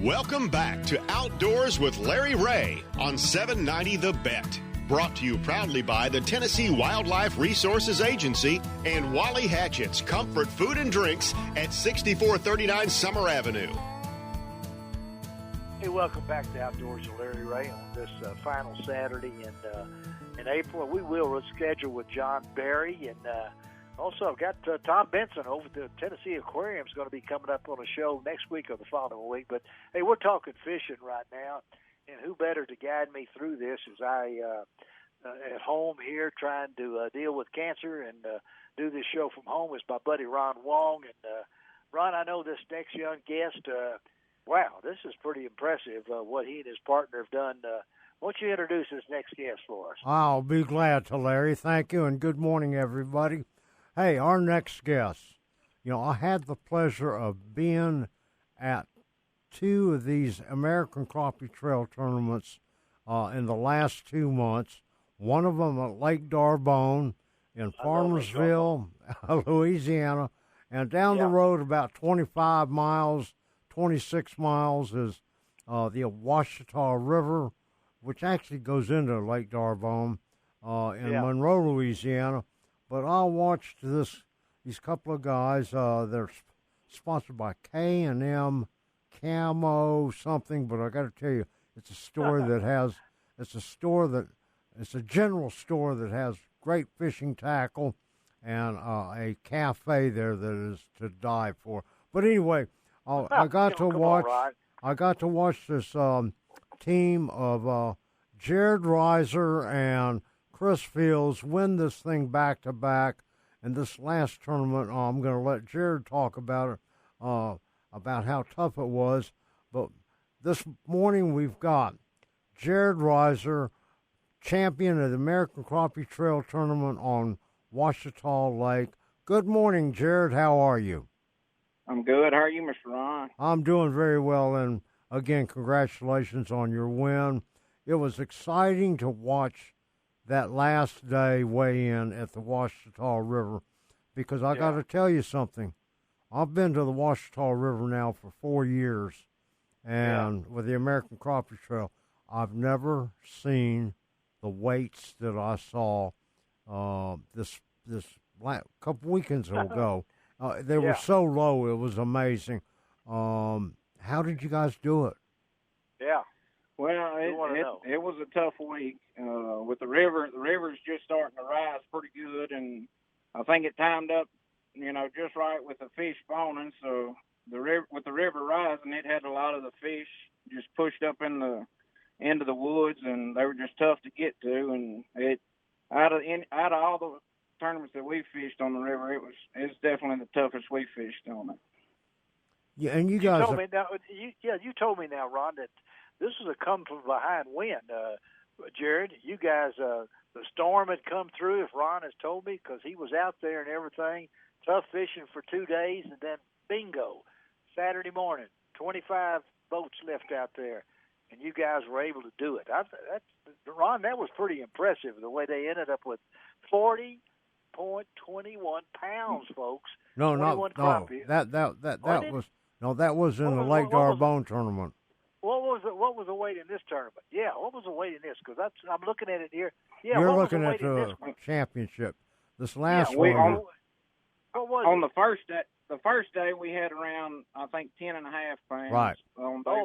Welcome back to Outdoors with Larry Ray on 790 The Bet. Brought to you proudly by the Tennessee Wildlife Resources Agency and Wally Hatchett's Comfort Food and Drinks at 6439 Summer Avenue. Hey, welcome back to Outdoors with Larry Ray on this final Saturday in April. We will reschedule with John Berry, and also I've got Tom Benson over at the Tennessee Aquarium is going to be coming up on a show next week or the following week. But, hey, we're talking fishing right now, and who better to guide me through this as I at home here trying to deal with cancer and do this show from home is my buddy Ron Wong. And, Ron, I know this next young guest, wow, this is pretty impressive what he and his partner have done. Why don't you introduce this next guest for us? I'll be glad to, Larry. Thank you, and good morning, everybody. Hey, our next guest, I had the pleasure of being at two of these American Crappie Trail tournaments in the last 2 months. One of them at Lake D'Arbonne in Farmersville, Louisiana, and down the road about 25 miles, 26 miles is the Ouachita River, which actually goes into Lake D'Arbonne in Monroe, Louisiana. But I watched these couple of guys. They're sponsored by K&M Camo something, but I got to tell you, it's a store it's a general store that has great fishing tackle and a cafe there that is to die for. But anyway, I got to watch this team of Jared Reiser and Chris Fields win this thing back to back. And this last tournament, I'm going to let Jared talk about it, about how tough it was. But this morning we've got Jared Reiser, champion of the American Crappie Trail Tournament on Ouachita Lake. Good morning, Jared. How are you? I'm good. How are you, Mr. Ron? I'm doing very well, and again, congratulations on your win. It was exciting to watch that last day weigh in at the Ouachita River because I got to tell you something. I've been to the Ouachita River now for 4 years, and with the American Crappie Trail, I've never seen the weights that I saw this couple weekends ago. They were so low, it was amazing. How did you guys do it? Yeah. Well, it was a tough week with the river. The river's just starting to rise pretty good, and I think it timed up, just right with the fish spawning. So with the river rising, it had a lot of the fish just pushed up into the woods, and they were just tough to get to. And out of all the tournaments that we fished on the river, it's definitely the toughest we fished on it. Yeah, and you guys you told me now, Ron, that this was a come from behind wind. Jared, you guys, the storm had come through, if Ron has told me, because he was out there and everything, tough fishing for 2 days, and then bingo, Saturday morning, 25 boats left out there, and you guys were able to do it. Ron, that was pretty impressive, the way they ended up with 40.21 pounds, folks. No, that was in the Lake D'Arbonne tournament. What was the weight in this tournament? Yeah, what was the weight in this? Because I'm looking at it here. Yeah, you're looking at the championship. This last one. On the first day we had around, I think, 10.5 pounds. Right.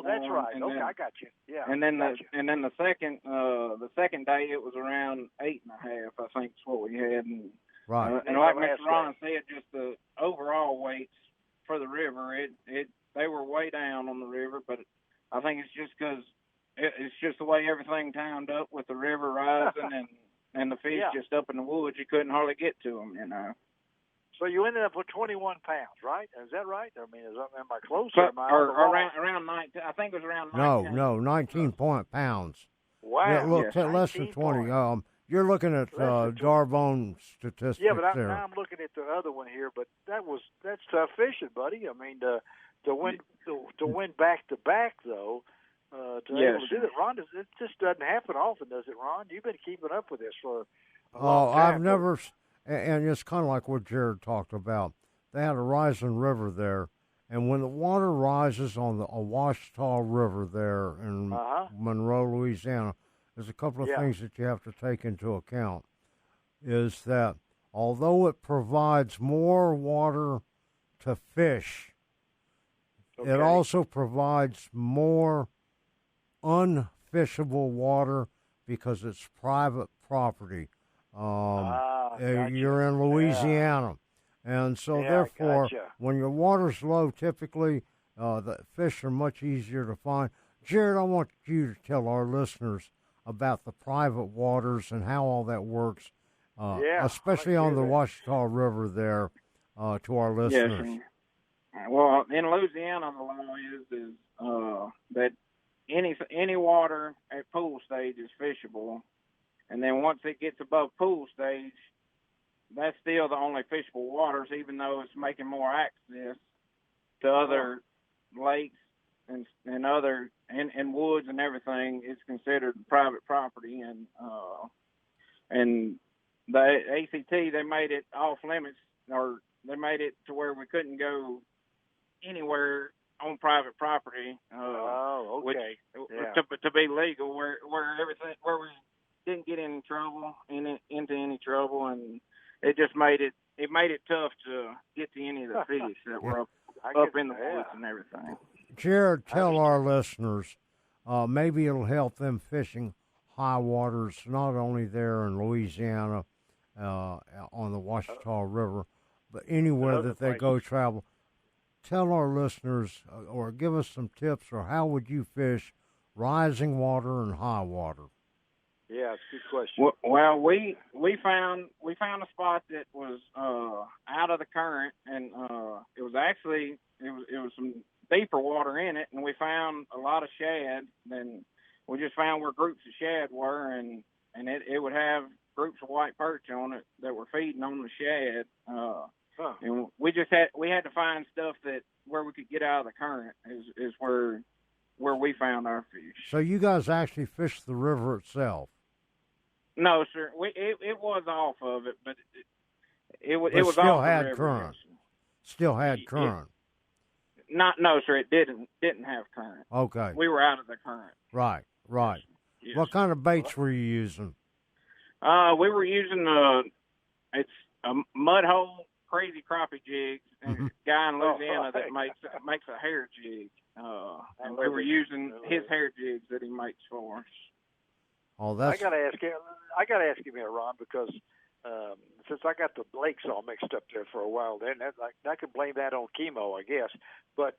That's right. Okay, I got you. Yeah. And then the second day it was around 8.5. I think is what we had. And, right. And like Mr. Ron said, just the overall weights for the river, they were way down on the river, but I think it's just because it's just the way everything timed up with the river rising and the fish just up in the woods. You couldn't hardly get to them, So you ended up with 21 pounds, right? Is that right? I mean, am I close? Or around 19. I think it was around 19. No, 19 pounds. Wow. Yeah, look, less than 20. You're looking at D'Arbonne statistics there. Yeah, but now I'm looking at the other one here. But that's tough fishing, buddy. I mean, to win back to back though, to be able to do that, Ron. It just doesn't happen often, does it, Ron? You've been keeping up with this for a long time. I've never, and it's kind of like what Jared talked about. They had a rising river there, And when the water rises on the Ouachita River there in Monroe, Louisiana, there's a couple of things that you have to take into account. Is that although it provides more water to fish, it also provides more unfishable water because it's private property. Gotcha. You're in Louisiana. And so, therefore, when your water's low, typically the fish are much easier to find. Jared, I want you to tell our listeners about the private waters and how all that works, especially on the Ouachita River there, to our listeners. Yes. Well, in Louisiana, the law is that any water at pool stage is fishable, and then once it gets above pool stage, that's still the only fishable waters, even though it's making more access to other lakes and other and woods and everything. It's considered private property, and the ACT, they made it off limits, or they made it to where we couldn't go anywhere on private property. To be legal, where everything, where we didn't get into any trouble, and it just made it tough to get to any of the fish that were up in the woods and everything. Jared, tell our listeners, maybe it'll help them fishing high waters, not only there in Louisiana on the Ouachita River, but anywhere that they go travel. Tell our listeners or give us some tips, or how would you fish rising water and high water? Yeah, it's a good question. Well, we found a spot that was out of the current, and it was some deeper water in it, and we found a lot of shad. And we just found where groups of shad were, and it would have groups of white perch on it that were feeding on the shad. And we had to find stuff that where we could get out of the current is where we found our fish. So you guys actually fished the river itself? No, sir. It was off of it, but it was still off had the river. Current. Still had current. No, sir. It didn't have current. Okay. We were out of the current. Right. Yes. What kind of baits were you using? We were using it's a mud hole crazy crappie jigs, and a guy in Louisiana that makes a hair jig. And we were using his hair jigs that he makes for us. Oh, that's. I gotta ask you here, Ron, because since I got the lakes all mixed up there for a while, then I could blame that on chemo, I guess. But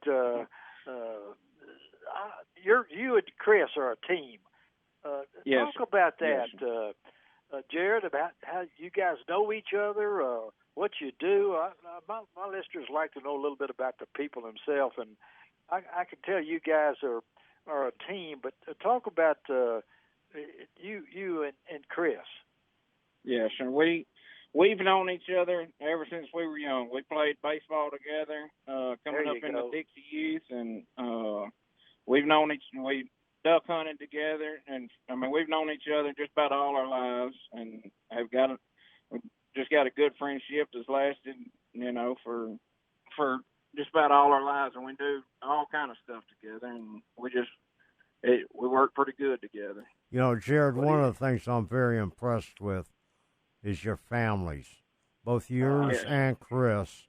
you and Chris are a team. Yes, talk about that, yes, Jared, about how you guys know each other, what you do. My listeners like to know a little bit about the people themselves, and I can tell you guys are a team. But talk about you and Chris. Yes, and we've known each other ever since we were young. We played baseball together, coming up in the Dixie Youth, and we duck hunted together, and I mean we've known each other just about all our lives, and we've just got a good friendship that's lasted, for just about all our lives, and we do all kind of stuff together, and we work pretty good together. Jared, one of the things I'm very impressed with is your families, both yours and Chris.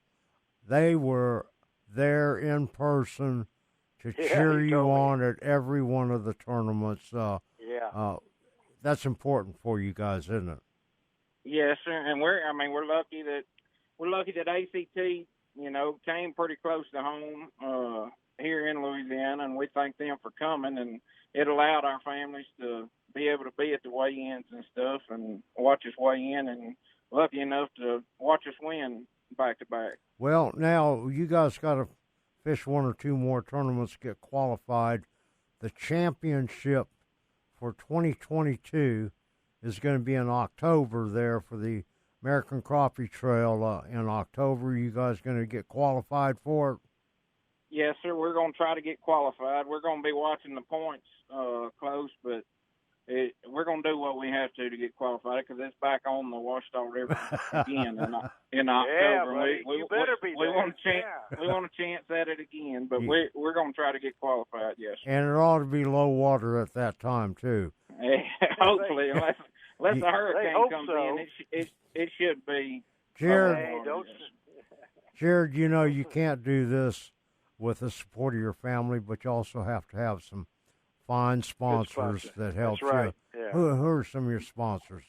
They were there in person to cheer you on at every one of the tournaments. That's important for you guys, isn't it? Yes, sir. And we're lucky that ACT, came pretty close to home here in Louisiana, and we thank them for coming, and it allowed our families to be able to be at the weigh-ins and stuff and watch us weigh in, and lucky enough to watch us win back-to-back. Well, now you guys got to fish one or two more tournaments to get qualified. The championship for 2022 is going to be in October there for the American Crappie Trail in October. You guys going to get qualified for it? Yes, sir. We're going to try to get qualified. We're going to be watching the points close, but we're going to do what we have to get qualified because it's back on the Ouachita River again in October. Yeah, buddy, you better be there. We want a chance at it again, but we're going to try to get qualified, yes. And it ought to be low water at that time, too. Hopefully, unless a hurricane comes in, it should be. Jared, you know you can't do this with the support of your family, but you also have to have some fine sponsors that help you. Right. Yeah. Who are some of your sponsors?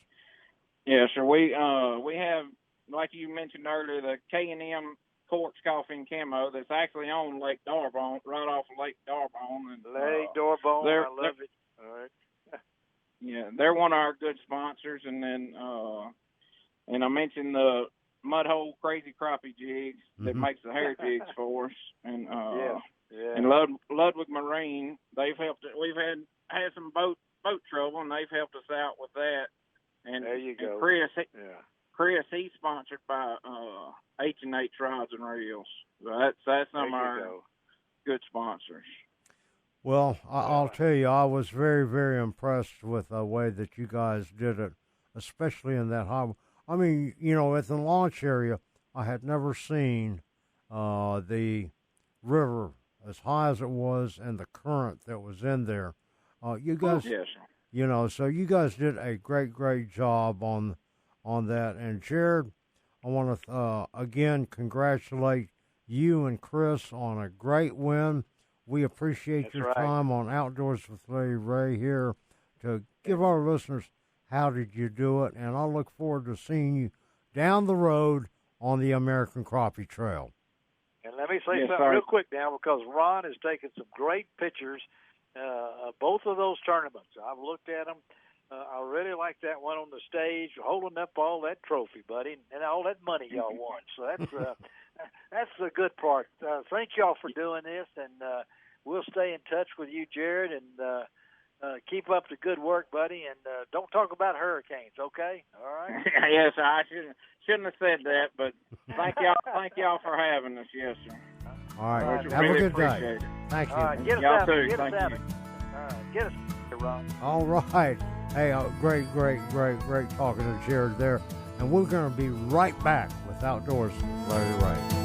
Yeah, sir. We have, like you mentioned earlier, the K&M Corks Coffee and Camo that's actually on Lake Darbone, right off of Lake Darbone. And, Lake Darbone, I love it. All right. Yeah, they're one of our good sponsors, and then and I mentioned the Mudhole Crazy Crappie jigs that makes the hair jigs for us, and and Ludwig Marine, they've helped. We've had some boat trouble, and they've helped us out with that. And there you go. And Chris, he's sponsored by H&H Rods and Reels. So that's some of our good sponsors. Well, I'll tell you, I was very, very impressed with the way that you guys did it, especially in that high. I mean, you know, at the launch area, I had never seen the river as high as it was and the current that was in there. You guys, you know, so you guys did a great, great job on that. And Jared, I want to again congratulate you and Chris on a great win. We appreciate your time on Outdoors with Larry Ray here to give our listeners how did you do it, and I look forward to seeing you down the road on the American Crappie Trail. And let me say something real quick now, because Ron has taken some great pictures of both of those tournaments. I've looked at them. I really like that one on the stage, holding up all that trophy, buddy, and all that money y'all won. So that's the good part. Thank y'all for doing this, and we'll stay in touch with you, Jared, and keep up the good work, buddy, and don't talk about hurricanes, okay? All right? Yes, I shouldn't have said that, but thank y'all for having us, yes, sir. All right, have a good day. Thank you. All right, get us out. Get us out. All right, get us out, Ron. All right. Hey, great talking to Jared there. And we're going to be right back with Outdoors with Larry Ray.